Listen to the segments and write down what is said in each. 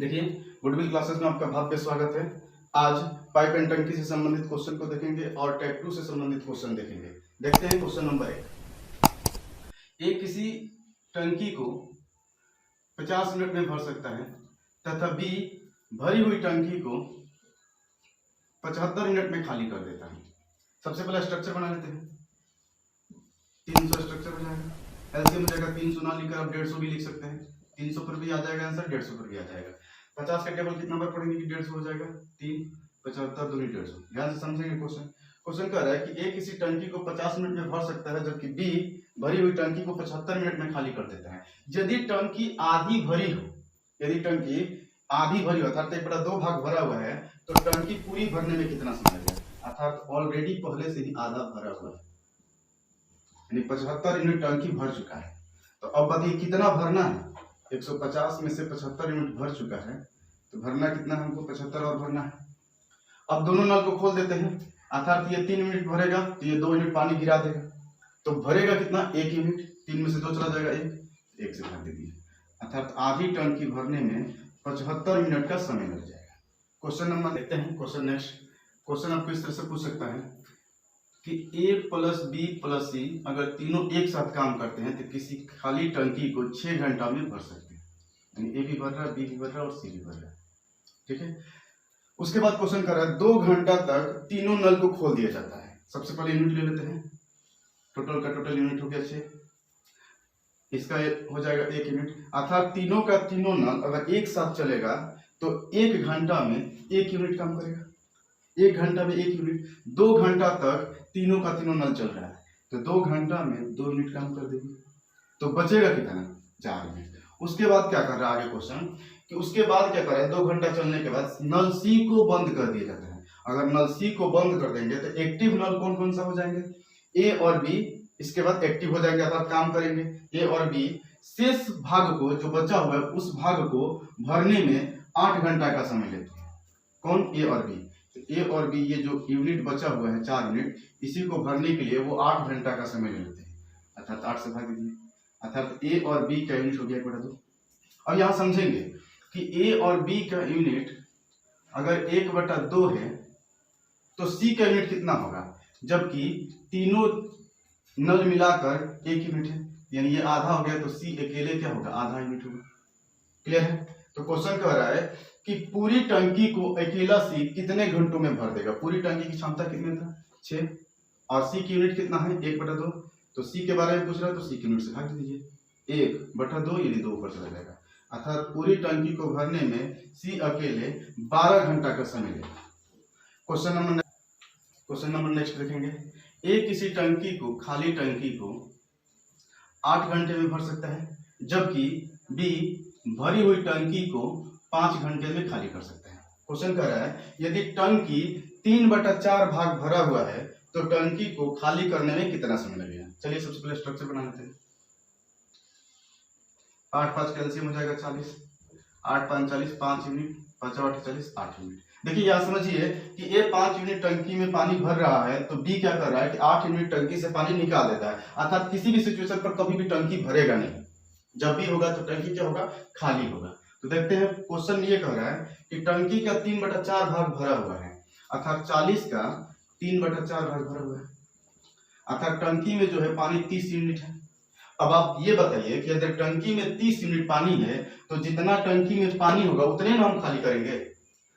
देखिए, goodwill classes में आपका भव्य स्वागत है। आज पाइप एंड टंकी से संबंधित क्वेश्चन को देखेंगे और टाइप 2 से संबंधित क्वेश्चन देखेंगे। देखते हैं क्वेश्चन नंबर 1। ए किसी टंकी को 50 मिनट में भर सकता है तथा बी भरी हुई टंकी को 75 मिनट में खाली कर देता है। सबसे पहले स्ट्रक्चर बना लेते हैं। 300 स्ट्रक्चर हो जाएगा। एलसीएम हो जाएगा 300 ना लिखकर आप 150 भी लिख सकते हैं। 300 पर भी आ जाएगा आंसर, 150 पर भी आ जाएगा। 50 का टेबल कितना बार पढ़ेंगे कि 150 हो जाएगा? 3 75 दूनी 150। ध्यान से समझेंगे क्वेश्चन। क्वेश्चन कह रहा है कि ए किसी टंकी को 50 मिनट में भर सकता है जबकि बी भरी हुई टंकी को 75 मिनट में खाली कर देता है। यदि टंकी आधी भरी हो, यदि टंकी आधी भरी हो अर्थात 1/2 भाग भरा हुआ है तो टंकी पूरी भरने में कितना समय लगेगा? अर्थात ऑलरेडी पहले से ही आधा भरा हुआ है, यानी 75 यूनिट टंकी भर चुका है। तो अब बताइए कितना भरना है? 150 में से 75 यूनिट भर चुका है तो भरना कितना है? हमको 75 और भरना है। अब दोनों नल को खोल देते हैं, अर्थात ये 3 यूनिट भरेगा तो ये 2 यूनिट पानी गिरा देगा। तो भरेगा कितना? 1 यूनिट। 3 में से 2 चला जाएगा 1 से भाग दे दिए, अर्थात आधी टंकी भरने में 75 मिनट का समय लग जाएगा। क्वेश्चन नंबर देखते हैं। क्वेश्चन नेक्स्ट क्वेश्चन आपको इस तरह से पूछ सकता है कि ए प्लस बी प्लस सी अगर तीनों एक साथ काम करते हैं तो किसी खाली टंकी को 6 घंटा में भर सकते हैं। यानी ए भी भर रहा है, बी भी भर रहा है और सी भी भर रहा है। ठीक है। उसके बाद क्वेश्चन कर रहा है 2 घंटा तक तीनों नल को खोल दिया जाता है। सबसे पहले यूनिट ले लेते हैं। टोटल का टोटल यूनिट हो गया 6, इसका हो जाएगा 1 यूनिट। अर्थात तीनों का तीनों नल अगर एक साथ चलेगा तो 1 घंटा में 1 यूनिट काम करेगा। 1 घंटा में 1 यूनिट। 2 घंटा तक तीनों का तीनों नल चल रहा है तो 2 घंटा में 2 यूनिट काम कर देंगे तो बचेगा कितना? 4 यूनिट। उसके बाद क्या कर रहा है आगे क्वेश्चन कि उसके बाद क्या कर रहा है 2 घंटा चलने के बाद नल सी को बंद कर दिया जाता है। अगर नल सी को बंद कर देंगे तो एक्टिव नल कौन कौन सा हो जाएंगे? ए और बी इसके बाद एक्टिव हो जाएंगे अर्थात काम करेंगे। ए और बी शेष भाग को जो बचा हुआ है उस भाग को भरने में 8 घंटा का समय लेते हैं। कौन? ए और बी। ए और बी ये जो यूनिट बचा हुआ है 4 यूनिट, इसी को भरने के लिए वो 8 घंटा का समय ले लेते हैं, अर्थात 8 से भाग दीजिए, अर्थात ए और बी का यूनिट हो गया 1/2। अब यहाँ समझेंगे कि ए और बी का यूनिट अगर 1/2 है तो सी का यूनिट कितना होगा? जबकि तीनों नल मिलाकर 1 यूनिट है, यानी ये आधा हो गया तो सी अकेले क्या होगा? आधा यूनिट होगा। क्लियर है? तो क्वेश्चन कह रहा है कि पूरी टंकी को अकेला सी कितने घंटों में भर देगा? पूरी टंकी की क्षमता कितनी था? 6 और सी की यूनिट कितना है? 1/2। तो सी के बारे में पूछ रहा है तो सी की यूनिट से भाग दीजिए। 1/2 यानी 2 ऊपर चला जाएगा, अर्थात पूरी टंकी को भरने में सी अकेले 12 घंटा का समय लेगा। क्वेश्चन नंबर नेक्स्ट देखेंगे। ए किसी टंकी को खाली टंकी को 8 घंटे में भर सकता है जबकि बी भरी हुई टंकी को 5 घंटे में खाली कर सकता है। क्वेश्चन कह रहा है यदि टंकी 3/4 भाग भरा हुआ है तो टंकी को खाली करने में कितना समय लगेगा? चलिए सबसे पहले स्ट्रक्चर बना लेते हैं। 8 5 कैल्शियम हो जाएगा 40, 8 5 40, 5 यूनिट, 5 8 40, 8 यूनिट। देखिए यहाँ समझिए कि ए 5 यूनिट टंकी में पानी भर रहा है तो बी क्या कर रहा है कि 8 यूनिट टंकी से पानी निकाल देता है, अर्थात किसी भी सिचुएशन पर कभी भी टंकी भरेगा नहीं। जब भी होगा तो टंकी क्या होगा? खाली होगा। तो देखते हैं क्वेश्चन ये कह रहा है कि टंकी का 3/4 भाग भरा हुआ है, अर्थात 40 का 3/4 भाग भरा हुआ है, अर्थात टंकी में जो है पानी 30 यूनिट है। अब आप ये बताइए कि अगर टंकी में 30 यूनिट पानी है तो जितना टंकी में पानी होगा उतने ना हम खाली करेंगे,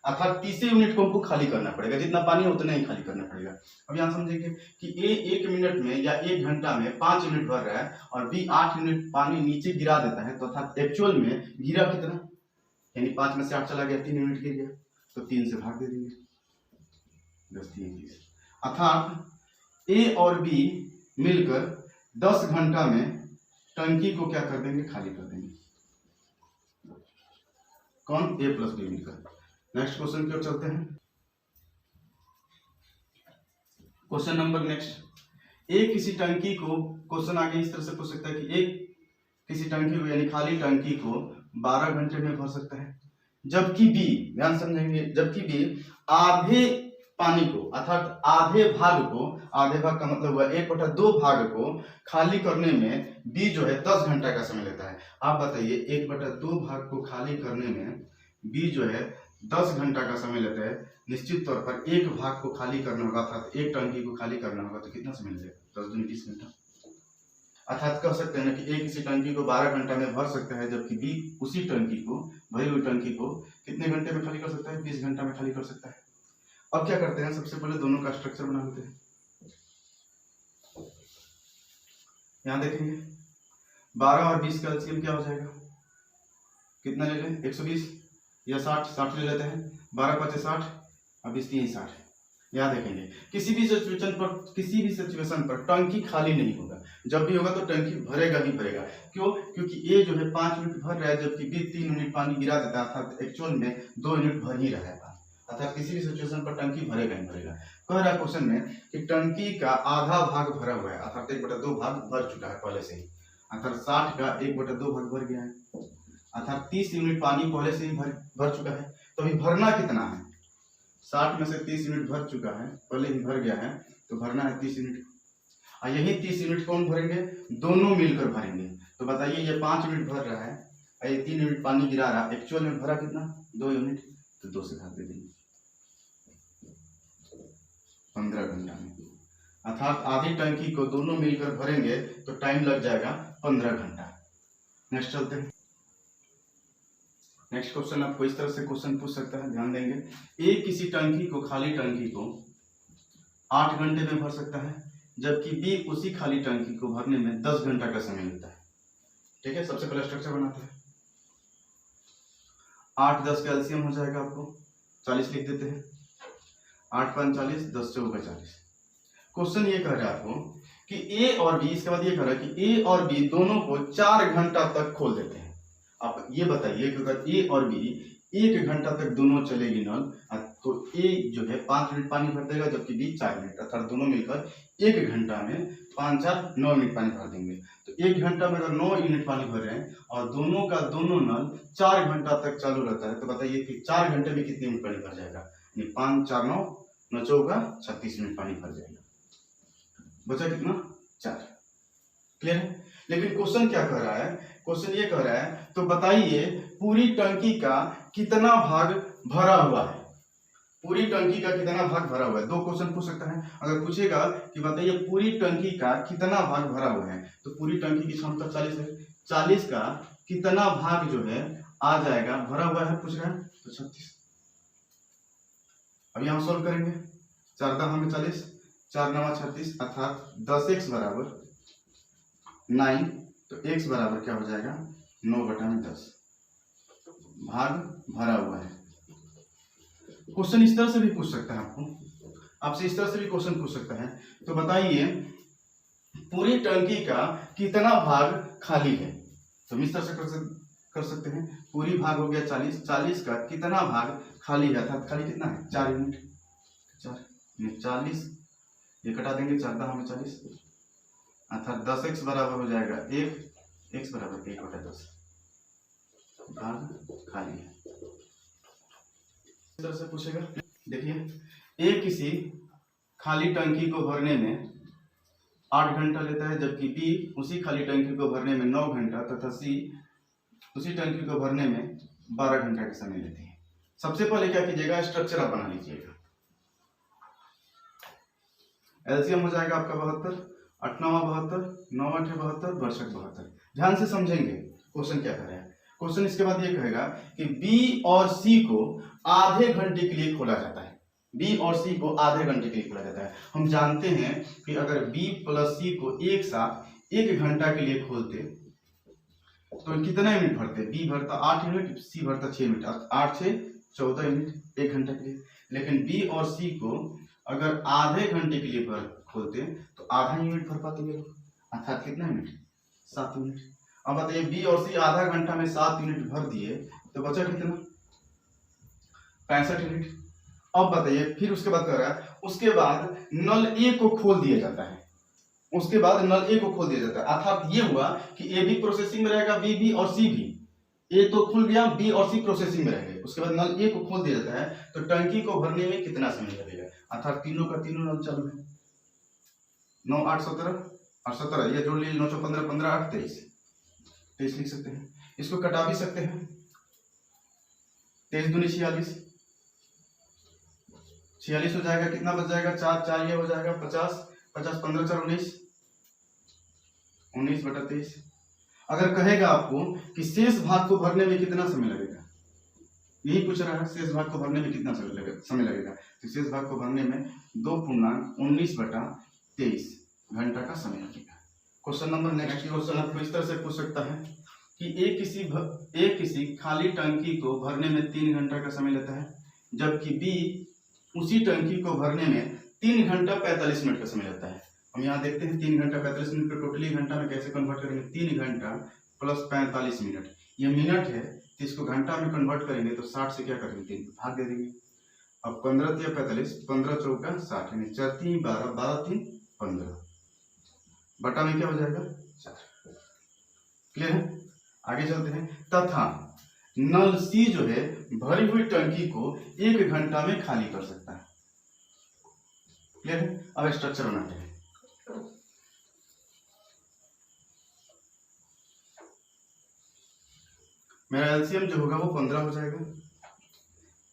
अर्थात 30 यूनिट को हमको खाली करना पड़ेगा, जितना पानी है उतना ही खाली करना पड़ेगा। अब यहाँ समझेंगे कि ए 1 मिनट में या 1 घंटा में 5 यूनिट भर रहा है और बी 8 यूनिट पानी नीचे गिरा देता है, तो अर्थात एक्चुअल में गिरा कितना? यानी 5 में से 8 चला गया, 3 यूनिट गिर गया तो 3 से भाग दे देंगे, 10 3 20। अर्थात ए और बी मिलकर 10 घंटा में टंकी को क्या कर देंगे? खाली कर देंगे। कौन? ए प्लस बी मिलकर। नेक्स्ट क्वेश्चन की ओर चलते हैं। Question number next. ए किसी टंकी को, क्वेश्चन आगे इस तरह से पूछ सकता है कि ए किसी टंकी को यानी खाली टंकी को 12 घंटे में भर सकता है जबकि बी, ध्यान समझेंगे, जबकि बी आधे पानी को अर्थात आधे भाग को, आधे भाग का मतलब हुआ 1/2 भाग को खाली करने में बी जो है 10 घंटा का समय लेता है। आप बताइए 1/2 भाग को खाली करने में बी जो है 10 घंटा का समय लेता है, निश्चित तौर पर एक भाग को खाली करना होगा, अर्थात एक टंकी को खाली करना होगा, तो कितना समय लगेगा? 10 दूनी 20 घंटा। अर्थात कह सकते हैं ना कि ए किसी टंकी को 12 घंटा में भर सकता है, जबकि बी उसी टंकी को, भरी हुई टंकी को कितने घंटे में खाली कर सकता है? 20 घंटा में खाली कर सकता है। अब क्या करते हैं, सबसे पहले दोनों का स्ट्रक्चर बना लेते हैं। यहाँ देखेंगे 12 और 20 का एलसीएम क्या हो जाएगा? कितना ले लें? 120 या 60 ले लेते हैं। 12 5 60 और 20 3 60। यहाँ देखेंगे किसी भी सिचुएशन पर टंकी खाली नहीं होगा, जब भी होगा तो टंकी भरेगा ही भरेगा। क्यों? क्योंकि ए जो है 5 यूनिट भर रहा है, जबकि बी 3 यूनिट पानी गिरा देता है, अर्थात एक्चुअल में 2 यूनिट भर ही रहा है, अर्थात किसी भी सिचुएशन पर टंकी भरेगा ही भरेगा। कह रहा है क्वेश्चन में कि टंकी का आधा भाग भरा हुआ है, अर्थात 1/2 भाग भर चुका है पहले से ही, अर्थात 60 का 1/2 भाग भर गया है, अर्थात 30 यूनिट पानी पहले से ही भर चुका है। तो अभी भरना कितना है? 60 में से 30 यूनिट भर चुका है, पहले ही भर गया है, तो भरना है 30 यूनिट। और यही 30 यूनिट कौन भरेंगे? दोनों मिलकर भरेंगे। तो बताइए ये 5 यूनिट भर रहा है और ये 3 यूनिट पानी गिरा रहा है, एक्चुअल में भरा कितना? 2 यूनिट। तो 2 से भाग दे देंगे 15 घंटा में, अर्थात आधी टंकी को दोनों मिलकर भरेंगे तो टाइम लग जाएगा 15 घंटा। नेक्स्ट चलते हैं। नेक्स्ट क्वेश्चन आपको इस तरह से क्वेश्चन पूछ सकता है, ध्यान देंगे। ए किसी टंकी को, खाली टंकी को 8 घंटे में भर सकता है, जबकि बी उसी खाली टंकी को भरने में 10 घंटा का समय लगता है। ठीक है, सबसे पहले स्ट्रक्चर बनाते हैं। 8 10 का एलसीएम हो जाएगा, आपको 40 लिख देते हैं। 8 5 40, 10 4 40। क्वेश्चन ये कह रहा है आपको कि ए और बी, इसके बाद ये कह रहा है कि ए और बी दोनों को 4 घंटा तक खोल देते हैं। आप ये बताइए कि अगर ए और बी 1 घंटा तक दोनों चलेगी नल, तो ए जो है 5 मिनट पानी भर देगा, जबकि बी 4 मिनट, अर्थात दोनों मिलकर 1 घंटा में 5 4 9 मिनट पानी भर देंगे। तो 1 घंटा में अगर 9 यूनिट पानी भर रहे हैं और दोनों का दोनों नल 4 घंटा तक चालू रहता है, तो बताइए कि 4 घंटे में कितनी मिनट पानी भर जाएगा? 5 4 9 9 चौका 36 मिनट पानी भर जाएगा। बचा कितना? 4। क्लियर है? लेकिन क्वेश्चन क्या कह रहा है? क्वेश्चन ये कह रहा है तो बताइए पूरी टंकी का कितना भाग भरा हुआ है? पूरी टंकी का कितना भाग भरा हुआ है? 2 क्वेश्चन पूछ सकता है। अगर पूछेगा कि बताइए पूरी टंकी का कितना भाग भरा हुआ है, तो पूरी टंकी की क्षमता 40 है, 40 का कितना भाग जो है आ जाएगा भरा हुआ है, पूछ रहा है, तो 36। अब यहां सोल्व करेंगे। 4 10 में 40, 4 9 36, अर्थात 10x बराबर 9, तो x बराबर क्या हो जाएगा? 9/10 भाग भरा हुआ है। क्वेश्चन इस तरह से भी पूछ सकता है, आपसे इस तरह से भी क्वेश्चन पूछ सकता है। तो बताइए पूरी टंकी का कितना भाग खाली है? तो हम इस तरह से कर सकते हैं। पूरी भाग हो गया 40, 40 का कितना भाग खाली है, अर्थात खाली कितना है? 4 यूनिट। 4 40, ये कटा देंगे, 4 10 में 40, अर्थात 10x बराबर हो जाएगा 1, x बराबर 1/10 भाग खाली है। इस तरह से पूछेगा। देखिए ए किसी खाली टंकी को भरने में 8 घंटा लेता है, जबकि बी उसी खाली टंकी को भरने में 9 घंटा तथा सी उसी टंकी को भरने में 12 घंटा का समय लेते हैं। सबसे पहले क्या कीजिएगा? स्ट्रक्चर आप बना लीजिएगा। एलसीएम हो जाएगा आपका 72, 8 9 72, 9 8 72, 62 72। ध्यान से समझेंगे क्वेश्चन क्या कर रहा है। क्वेश्चन इसके बाद ये कहेगा कि बी और सी को आधे घंटे के लिए खोला जाता है। बी और सी को आधे घंटे के लिए खोला जाता है। हम जानते हैं कि अगर बी प्लस सी को एक साथ 1 घंटा के लिए खोलते तो कितना यूनिट भरते? बी भरता 8 यूनिट, सी भरता 6 यूनिट, 8 6 14 यूनिट 1 घंटा के लिए। लेकिन बी और सी को अगर आधे घंटे के लिए खोलते तो आधा यूनिट भर पाते हैं, अर्थात कितना यूनिट? 7 यूनिट। अब बताइए बी और सी आधा घंटा में 7 यूनिट भर दिए तो बचा कितना? 65 यूनिट। अब बताइए फिर उसके बाद कर रहा है, उसके बाद नल ए को खोल दिया जाता है। उसके बाद नल ए को खोल दिया जाता है, अर्थात ये हुआ कि ए भी प्रोसेसिंग में रहेगा, बी भी और सी भी। ए तो खुल गया, बी और सी प्रोसेसिंग में रहेंगे। उसके बाद नल ए को खोल दिया जाता है, तो टंकी को भरने में कितना समय लगेगा? अर्थात तीनों का तीनों नल चालू है। 9 8 17 और 17, ये जोड़ लीजिए, 9 15 15 8 23 लिख सकते हैं। इसको कटा भी सकते हैं। 23 दूनी 46, 46 हो जाएगा, कितना बच जाएगा, 4 4 ये हो जाएगा 50, 50 15 4 19, 19/23। अगर कहेगा आपको कि शेष भाग को भरने में कितना समय लगेगा, यही पूछ रहा है, शेष भाग को भरने में कितना समय लगेगा, तो शेष भाग को भरने में 2.19/23 घंटा का समय लगेगा। क्वेश्चन नंबर नेक्स्ट क्वेश्चन आपको इस तरह से पूछ सकता है कि एक किसी खाली टंकी को भरने में 3 घंटा का समय लेता है, जबकि बी उसी टंकी को भरने में 3 घंटा 45 मिनट का समय लेता है। हम यहाँ देखते हैं 3 घंटा 45 मिनट को टोटली घंटा में कैसे कन्वर्ट करेंगे, 3 घंटा प्लस 45 मिनट, ये मिनट है, तो इसको घंटा में कन्वर्ट करेंगे तो 60 से क्या करेंगे, 3 भाग दे देंगे। अब 15 × 45, 15 × 4 = 60, यानी 4 × 3 = 12, 12 × 3 = 15, बटा में क्या हो जाएगा 4। क्लियर है, आगे चलते हैं। तथा नल सी जो है भरी हुई टंकी को 1 घंटा में खाली कर सकता है। क्लियर है, अब स्ट्रक्चर बनाते हैं। मेरा एलसीएम जो होगा वो 15 हो जाएगा,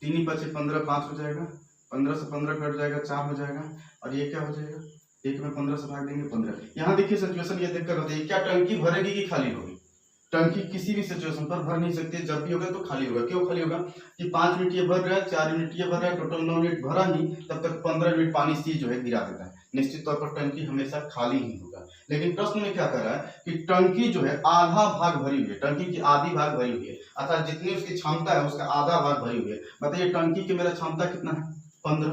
3 × 5 = 15, 5 हो जाएगा, 15 से 15 कट जाएगा, 4 हो जाएगा, और ये क्या हो जाएगा, 1 में 15 से भाग देंगे 15। यहाँ देखिए सिचुएशन ये देखकर बताइए, क्या टंकी भरेगी कि खाली होगी। टंकी किसी भी सिचुएशन पर भर नहीं सकती, जब भी होगा तो खाली होगा। क्यों खाली होगा कि 5 मिनट ये भर रहा है, 4 मिनट ये भर रहा है, टोटल 9 मिनट भरा ही, तब तक 15 मिनट पानी सी जो है गिरा देता है। निश्चित तौर पर टंकी हमेशा खाली ही होगा। लेकिन प्रश्न में क्या कर रहा है कि टंकी जो है आधा भाग भरी हुई है, टंकी की आधी भाग भरी हुई है, अर्थात जितनी उसकी क्षमता है उसका आधा भाग भरी हुई है। बताइए टंकी की मेरा क्षमता कितना है, 15,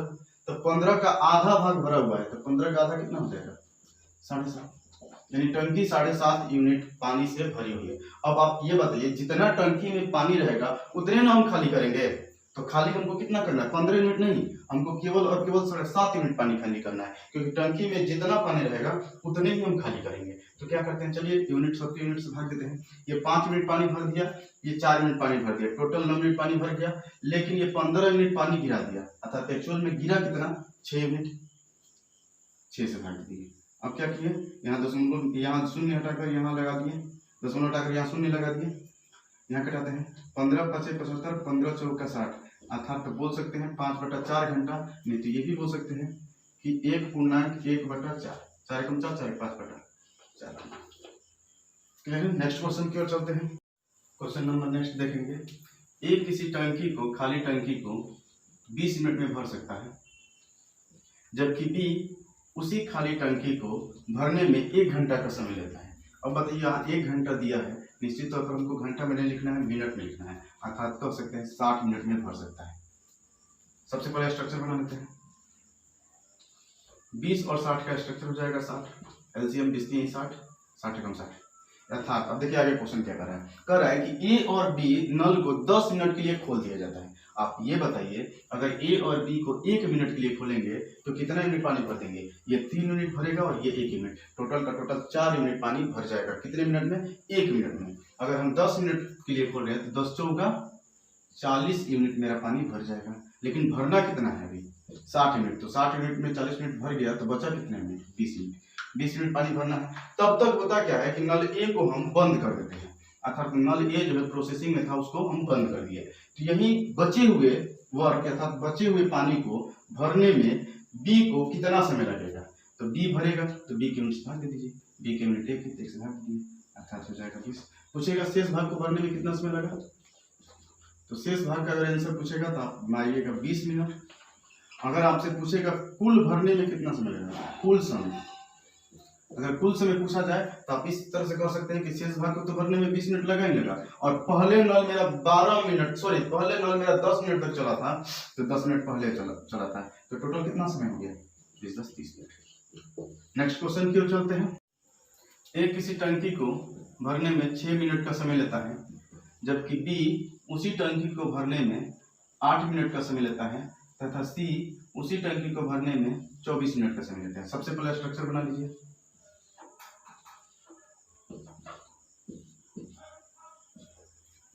तो 15 का आधा भाग भरा हुआ है, तो 15 का आधा कितना हो जाएगा, 7.5, यानी टंकी 7.5 यूनिट पानी से भरी हुई है। अब आप ये बताइए जितना टंकी में पानी रहेगा उतने ना हम खाली करेंगे, तो खाली हमको कितना करना है, 15 यूनिट नहीं, हमको केवल और केवल 7.5 यूनिट पानी खाली करना है, क्योंकि टंकी में जितना पानी रहेगा उतने ही हम खाली करेंगे। तो क्या करते हैं, चलिए यूनिट सबके यूनिट से भाग देते हैं। ये 5 मिनट पानी भर दिया, ये 4 मिनट पानी भर दिया, टोटल 9 मिनट पानी भर गया, लेकिन ये 15 यूनिट पानी गिरा दिया, अर्थात एक्चुअल में गिरा कितना, 6 यूनिट, 6 से भाग दिए। अब क्या किए, यहाँ दशमलव, यहाँ शून्य हटाकर यहाँ लगा दिए, दशमलव हटाकर यहाँ शून्य लगा दिए, यहाँ कटाते हैं, 15 × 5 = 75, 15 × 4 = 60, अर्थात तो बोल सकते हैं 5/4 घंटा, नहीं तो ये भी बोल सकते हैं कि 1.1/4, 4 × 4 = 5/4। क्लियर है, नेक्स्ट क्वेश्चन की ओर चलते हैं। क्वेश्चन नंबर नेक्स्ट देखेंगे, एक किसी टंकी को, खाली टंकी को 20 मिनट में भर सकता है, जबकि बी उसी खाली टंकी को भरने में 1 घंटा का समय लेता है। अब बताइए यहाँ 1 घंटा दिया है, निश्चित तौर पर हमको घंटा में नहीं लिखना है, मिनट में लिखना है, अर्थात कह सकते हैं 60 मिनट में भर सकता है। सबसे पहले स्ट्रक्चर बना लेते हैं, 20 और 60 का स्ट्रक्चर हो जाएगा 60, एलसीएम 20 × 60, 60 × 60, अर्थात अब देखिए आगे क्वेश्चन क्या कर रहा है कि ए और बी नल को 10 मिनट के लिए खोल दिया जाता है। आप ये बताइए अगर ए और बी को 1 मिनट के लिए खोलेंगे तो कितना यूनिट पानी भर देंगे, ये 3 यूनिट भरेगा और ये 1 यूनिट, टोटल का टोटल 4 यूनिट पानी भर जाएगा। कितने मिनट में, 1 मिनट में। अगर हम 10 मिनट के लिए खोल रहे हैं तो 10 × 4 = 40 यूनिट मेरा पानी भर जाएगा। लेकिन भरना कितना है अभी, 60 यूनिट, तो 60 यूनिट में 40 मिनट भर गया तो बचा कितने मिनट, 20 यूनिट, 20 मिनट पानी भरना है। तब तक होता क्या है कि नल ए को हम बंद कर देते हैं, अर्थात नल ए जो है प्रोसेसिंग में था उसको हम बंद कर दिए, तो यही बचे हुए वर्क अर्थात बचे हुए पानी को भरने में बी को कितना समय लगेगा, तो बी भरेगा तो बी के यूनिट से भाग दे दीजिए, बी के यूनिट 1 से भाग दीजिए, अर्थात हो जाएगा 20। पूछेगा शेष भाग को भरने में कितना समय लगा, तो शेष भाग का अगर आंसर पूछेगा तो आप मारिएगा 20 मिनट। अगर आपसे पूछेगा कुल भरने में कितना समय लगेगा, कुल समय, अगर कुल समय पूछा जाए तो आप इस तरह से कह सकते हैं कि शेष भाग को तो भरने में 20 मिनट लगा ही लगा, और पहले नल मेरा 12 मिनट, सॉरी पहले नल मेरा 10 मिनट तक चला था, तो 10 मिनट पहले चला था, तो टोटल कितना समय हो गया, 20 × 10 = 30 मिनट। नेक्स्ट क्वेश्चन की ओर चलते हैं। एक किसी टंकी को भरने में 6 मिनट का समय लेता है, जबकि बी उसी टंकी को भरने में 8 मिनट का समय लेता है, तथा सी उसी टंकी को भरने में 24 मिनट का समय लेता है। सबसे पहले स्ट्रक्चर बना लीजिए।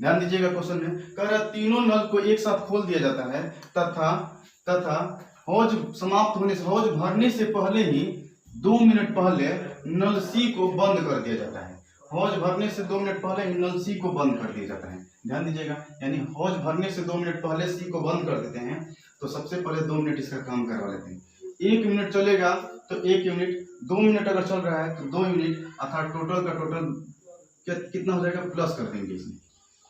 ध्यान दीजिएगा, क्वेश्चन में कह रहा है तीनों नल को एक साथ खोल दिया जाता है तथा हौज समाप्त होने से, हौज भरने से पहले ही 2 मिनट पहले नल सी को बंद कर दिया जाता है। हौज भरने से 2 मिनट पहले नल सी को बंद कर दिया जाता है। ध्यान दीजिएगा, यानी हौज भरने से 2 मिनट पहले सी को बंद कर देते हैं। तो सबसे पहले 2 मिनट इसका काम करवा लेते हैं। 1 मिनट चलेगा तो 1 यूनिट, 2 मिनट अगर चल रहा है तो 2 यूनिट, अर्थात टोटल का टोटल कितना हो जाएगा, प्लस कर देंगे इसमें।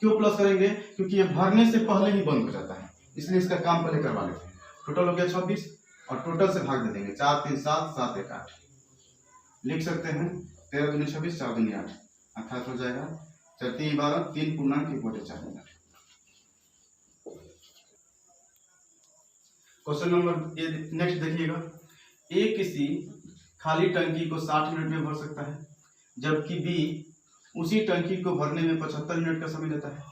क्यों प्लस करेंगे? क्योंकि ये भरने से पहले ही बंद हो जाता है, इसलिए इसका काम पहले करवा लेते हैं। टोटल हो गया 26 और टोटल से भाग दे देंगे, 4 3 7 7 1 8 लिख सकते हैं। 13 दूनी 26, 4 दूनी 8, अर्थात हो जाएगा 4 3 12, 3 पूर्णांक 1/4। क्वेश्चन नंबर ये नेक्स्ट देखिएगा। ए किसी खाली टंकी को 60 मिनट में भर सकता है, जबकि बी उसी टंकी को भरने में 75 मिनट का समय लेता है।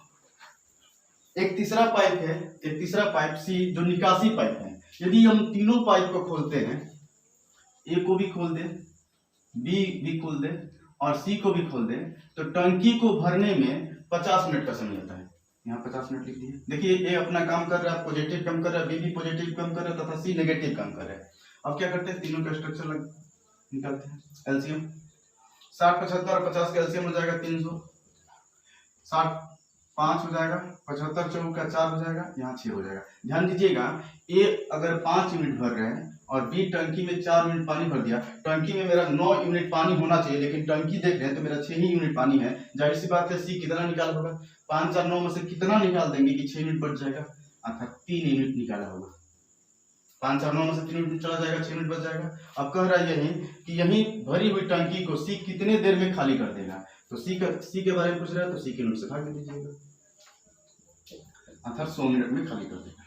एक तीसरा पाइप है, एक तीसरा पाइप सी जो निकासी पाइप है। यदि हम तीनों पाइप को खोलते हैं, ए को भी खोल दें, बी भी खोल दें और सी को भी खोल दें, तो टंकी को भरने में 50 मिनट का समय लगता है। यहाँ 50 मिनट लिख दिए। देखिए ए अपना काम कर रहा है, पॉजिटिव काम कर रहा है, बी भी पॉजिटिव काम कर रहा है तथा सी नेगेटिव काम कर रहा है। अब क्या करते हैं, तीनों का स्ट्रक्चर निकालते हैं, एलसीएम। 60 75 और 50 का एलसीएम हो जाएगा 300, 60 5 हो जाएगा, 75 चौका 4 हो जाएगा, यहाँ 6 हो जाएगा। ध्यान दीजिएगा, ए अगर 5 यूनिट भर रहे हैं और बी टंकी में 4 यूनिट पानी भर दिया, टंकी में मेरा 9 यूनिट पानी होना चाहिए, लेकिन टंकी देख रहे हैं तो मेरा 6 ही यूनिट पानी है। जाहिर सी बात है सी कितना निकाल होगा, 5 4 9 में से कितना निकाल देंगे कि 6 यूनिट बच जाएगा, अर्थात 3 यूनिट निकाला होगा। 5 4 9 में से 3 यूनिट चला जाएगा, 6 यूनिट बच जाएगा। अब कह रहा है यही कि यही भरी हुई टंकी को सी कितने देर में खाली कर देगा, तो सी के बारे में पूछ रहा है, तो सी के यूनिट से भाग दे दीजिएगा, अर्थात 100 मिनट में खाली कर देगा।